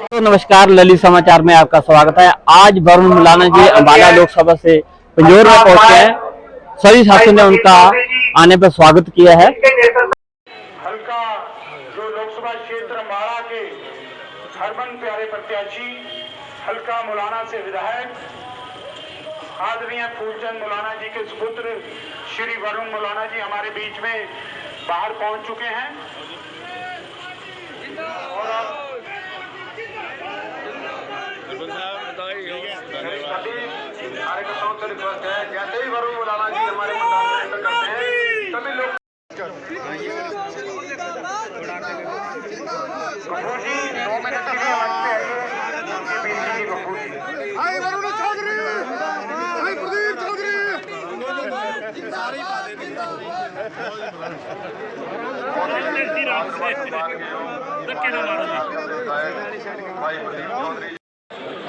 तो नमस्कार, ललित समाचार में आपका स्वागत है। आज वरुण मुलाना जी अम्बाला लोकसभा से पंजोर में पहुंचे हैं। सभी साथियों ने उनका आने पर स्वागत किया है। हल्का जो लोकसभा क्षेत्र अम्बाला के हरमन प्यारे प्रत्याशी हल्का मुलाना से विधायक आदरणीय फूलचंद मुलाना जी के सुपुत्र श्री वरुण मुलाना जी हमारे बीच में बाहर पहुंच चुके हैं और अब कार्यकर्ताओं से रिक्वेस्ट है, जैसे ही वरुण मुलाना जी हमारे मैदान में एंटर करते हैं सभी लोग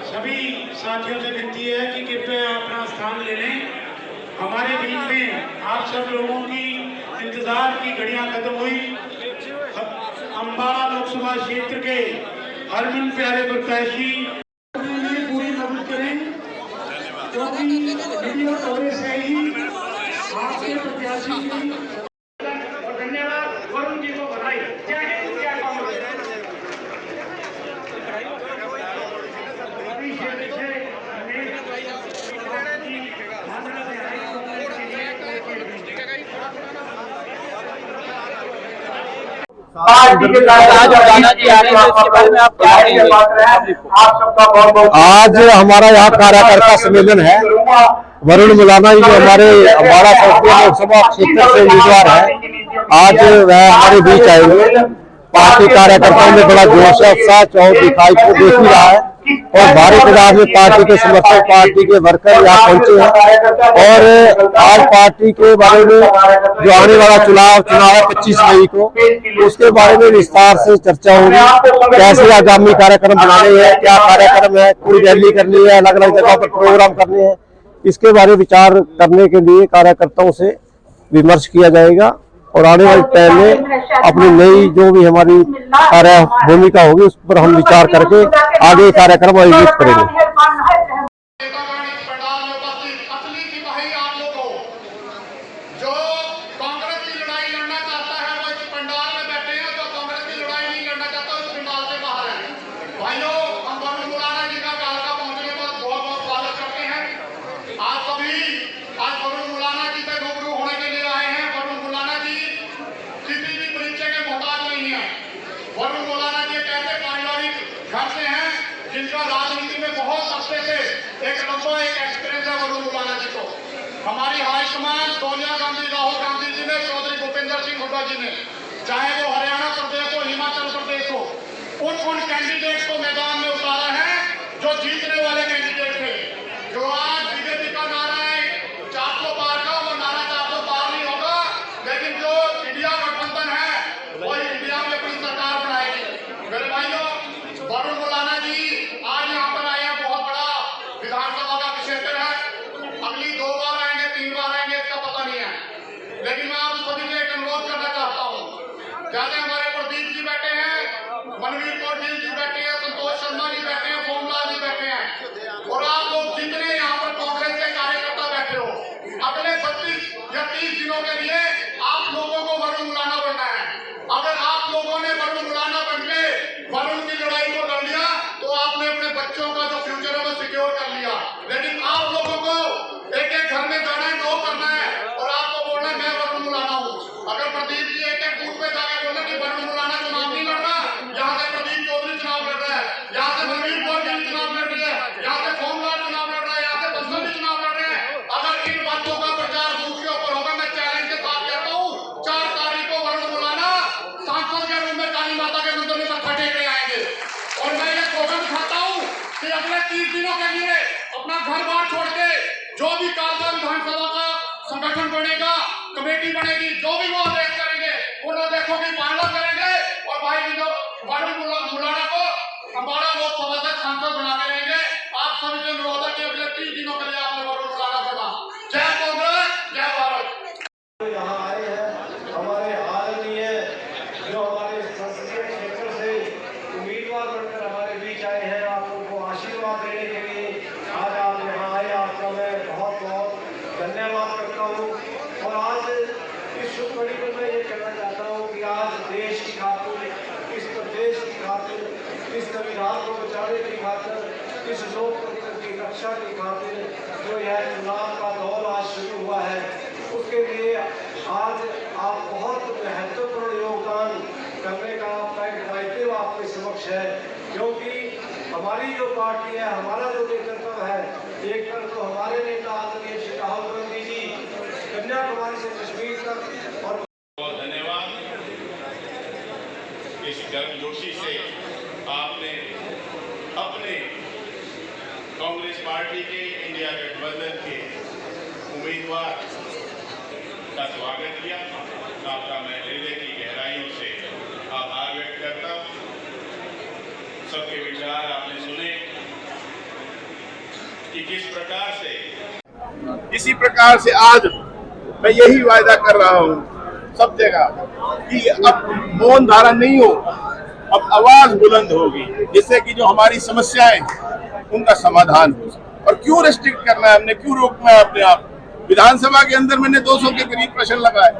सभी साथियों से विनती है कि कृपया अपना स्थान ले लें। हमारे बीच में आप सब लोगों की इंतजार की घड़ियां खत्म हुई। अम्बाला लोकसभा क्षेत्र के हरमन प्यारे प्रत्याशी पूरी मदद करें, क्योंकि वीडियो कवरेज से ही आपके प्रत्याशी की धन्यवाद। वरुण जी को बधाई। जय हिंद, जय कांग्रेस। आज हमारा यहाँ कार्यकर्ता सम्मेलन है। वरुण मुलाना जी जो हमारे अम्बाला संसदीय लोकसभा क्षेत्र से उम्मीदवार है, आज वह हमारे बीच आएंगे। पार्टी कार्यकर्ताओं में बड़ा जोश है, उत्साह दिखाई को देख ही रहा है और भारी तादाद में पार्टी के समर्थक, पार्टी के वर्कर यहाँ पहुंचे हैं। और आज पार्टी के बारे में जो आने वाला चुनाव है 25 मई को, उसके बारे में विस्तार से चर्चा होगी। कैसे आगामी कार्यक्रम बनाने हैं, क्या कार्यक्रम है, कोई रैली करनी है, अलग अलग जगहों पर प्रोग्राम करने हैं, इसके बारे विचार करने के लिए कार्यकर्ताओं से विमर्श किया जाएगा और आने वाले टाइम में अपनी नई जो भी हमारी कार्य भूमिका होगी उस पर हम विचार करके आगे कार्यक्रम आयोजित करेंगे। वरुण मुलाना जी एक ऐसे पारिवारिक घर से हैं जिनका राजनीति में बहुत अच्छे से एक लंबा एक्सपीरियंस है। वरुण मुलाना जी को हमारी हाईकमान सोनिया गांधी, राहुल गांधी जी ने, चौधरी भूपेंद्र सिंह हुड्डा जी ने, चाहे वो हरियाणा प्रदेश हो, हिमाचल प्रदेश हो, उन कैंडिडेट को मैदान में उतारा है जो जीतने वाले कैंडिडेट थे। जो आज बीजेपी का नारा है 400 पार का, वो नारा 400 पार नहीं होगा, लेकिन जो इंडिया गठबंधन है वही इंडिया में अपनी सरकार बनाएगी। मेरे भाइयों, वरुण मुलाना जी आज यहाँ पर आए हैं, बहुत बड़ा विधानसभा का क्षेत्र है। अगली 2 बार आएंगे, 3 बार आएंगे, इसका पता नहीं है, लेकिन मैं आप सभी से एक अनुरोध करना चाहता हूँ। जैसे हमारे प्रदीप जी बैठे हैं, मनवीर कौर जी बैठे हैं, संतोष शर्मा जी बैठे हैं, सोमलाल जी बैठे हैं, और आप लोग जितने यहाँ पर कांग्रेस के कार्यकर्ता बैठे हो, अगले 32 या 30 दिनों के लिए आप लोगों को वरुण मुलाना बनना है। अगर आप लोगों ने वरुण मुलाना बनके वरुण की लड़ाई को लड़ लिया तो आपने अपने बच्चों का जो फ्यूचर है वो सिक्योर कर लिया। लेकिन आप लोगों को एक एक घर में जाना है, ड्रॉप करना है और आपको बोलना है मैं वरुण मुलाना हूँ। अगर प्रदीप जी एक एक बूथ पे जाकर बोले कि वरुण मुलाना चुनाव नहीं लड़ रहा, यहाँ से प्रदीप चौधरी चुनाव लड़ रहा है, यहाँ से मनवीर कौर जी चुनाव लड़ रही है, यहाँ से सोमलाल चुनाव लड़ रहा है, यहाँ से बंसल जी चुनाव लड़ रहे हैं, अगर इन बातों का प्रचार बूथ के ऊपर होगा, मैं चैलेंज के साथ कहता हूँ 4 तारीख को वरुण मुलाना सांसद के रूप में काली माता के मंदिर में मत्था टेकने आएंगे। और मैं ये सौगंध खाता हूँ कि अगले 30 दिनों के लिए अपना घर बार छोड़ के जो भी कालका विधानसभा का संगठन बनेगा, कमेटी बनेगी, जो भी वो आदेश करेंगे उन आदेशों की पालना करेंगे और भाई वरुण मुलाना को अम्बाला लोकसभा से सांसद बना के रहेंगे। आप सभी से अनुरोध है कि अगले 30 दिनों के लिए आपने वरुण मुलाना बना। जय कांग्रेस, जय भारत। यहाँ आए हैं हमारे आदरणीय जो हमारे संसदीय क्षेत्र से उम्मीदवार बनकर हमारे बीच आए समाज को बचाने की खातिर, इस लोकतंत्र की रक्षा की खातिर जो यह चुनाव का दौर आज शुरू हुआ है, उसके लिए आज आप बहुत महत्वपूर्ण योगदान करने का आपका एक दायित्व आपके समक्ष है। क्योंकि हमारी जो पार्टी है, हमारा जो नेतृत्व है, एक तरफ तो हमारे नेता आदरणीय श्री राहुल गांधी जी कन्याकुमारी से कश्मीर तक और बहुत धन्यवाद। इस गर्मजोशी से आपने अपने कांग्रेस पार्टी के इंडिया गठबंधन के उम्मीदवार का स्वागत किया। आपका मैं हृदय की गहराइयों से आभार व्यक्त करता हूँ। सबके विचार आपने सुने कि किस प्रकार से, इसी प्रकार से आज मैं यही वायदा कर रहा हूँ सब जगह कि अब मौन धारण नहीं हो, अब आवाज बुलंद होगी, जिससे कि जो हमारी समस्याएं उनका समाधान हो सके। और क्यों रेस्ट्रिक्ट करना है, हमने क्यों रोकना है अपने आप? विधानसभा के अंदर मैंने 200 के करीब प्रश्न लगाए,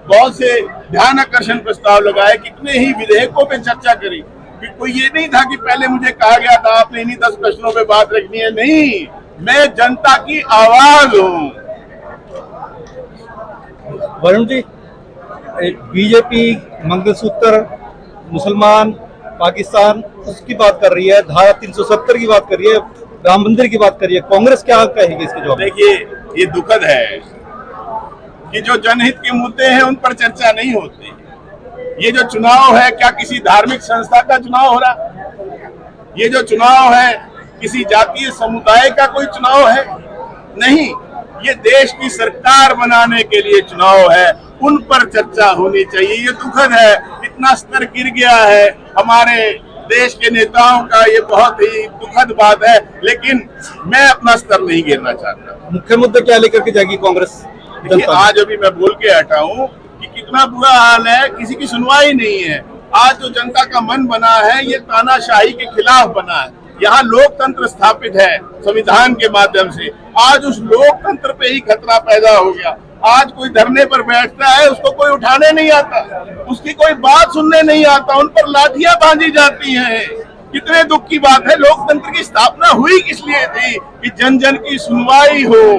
बहुत से ध्यान आकर्षण प्रस्ताव लगाए, कितने ही विधेयकों पे चर्चा करी। कि कोई ये नहीं था कि पहले मुझे कहा गया था आपने इन्हीं 10 प्रश्नों पे बात रखनी है। नहीं, मैं जनता की आवाज हूँ। वरुण जी, बीजेपी मंगलसूत्र, मुसलमान, पाकिस्तान उसकी बात कर रही है, धारा 370 की बात कर रही है, राम मंदिर की बात कर रही है, कांग्रेस क्या कहेगी इसके जवाब? देखिए, ये दुखद है कि जो जनहित के मुद्दे हैं उन पर चर्चा नहीं होती। ये जो चुनाव है, क्या किसी धार्मिक संस्था का चुनाव हो रहा? ये जो चुनाव है किसी जातीय समुदाय का कोई चुनाव है? नहीं, ये देश की सरकार बनाने के लिए चुनाव है, उन पर चर्चा होनी चाहिए। ये दुखद है, इतना स्तर गिर गया है हमारे देश के नेताओं का, ये बहुत ही दुखद बात है। लेकिन मैं अपना स्तर नहीं गिरना चाहता। मुख्य मुद्दे क्या लेकर के जाएगी कांग्रेस? आज अभी मैं बोल के हटा हूँ कि कितना बुरा हाल है, किसी की सुनवाई नहीं है। आज जो जनता का मन बना है, ये तानाशाही के खिलाफ बना है। यहाँ लोकतंत्र स्थापित है संविधान के माध्यम से, आज उस लोकतंत्र पे ही खतरा पैदा हो गया। आज कोई धरने पर बैठता है, उसको कोई उठाने नहीं आता, उसकी कोई बात सुनने नहीं आता, उन पर लाठियां बांधी जाती हैं। कितने दुख की बात है। लोकतंत्र की स्थापना हुई किस लिए थी? कि जन जन की सुनवाई हो।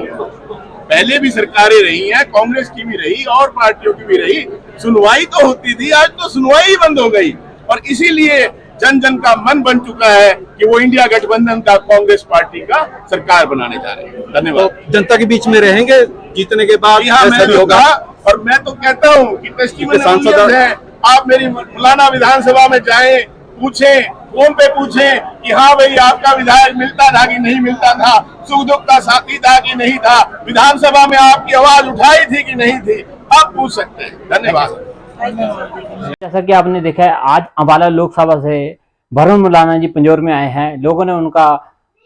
पहले भी सरकारें रही हैं, कांग्रेस की भी रही और पार्टियों की भी रही, सुनवाई तो होती थी। आज तो सुनवाई ही बंद हो गई और इसीलिए जन जन का मन बन चुका है कि वो इंडिया गठबंधन का कांग्रेस पार्टी का सरकार बनाने जा रहे हैं। धन्यवाद। तो जनता के बीच में रहेंगे जीतने के बाद? मैं होगा और मैं तो कहता हूँ कि टेस्टिमोनियल है। आप मेरी मुलाना विधानसभा में जाएं, पूछें, फोन पे पूछें कि हाँ भाई आपका विधायक मिलता था कि नहीं मिलता था, सुख दुख का साथी था कि नहीं था, विधानसभा में आपकी आवाज उठाई थी कि नहीं थी, आप पूछ सकते हैं। धन्यवाद। जैसा कि आपने देखा है, आज अंबाला लोकसभा से वरुण मुलाना जी पंजौर में आए हैं। लोगों ने उनका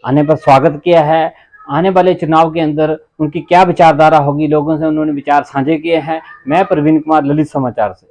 आने पर स्वागत किया है। आने वाले चुनाव के अंदर उनकी क्या विचारधारा होगी, लोगों से उन्होंने विचार साझे किए हैं। मैं प्रवीण कुमार, ललित समाचार से।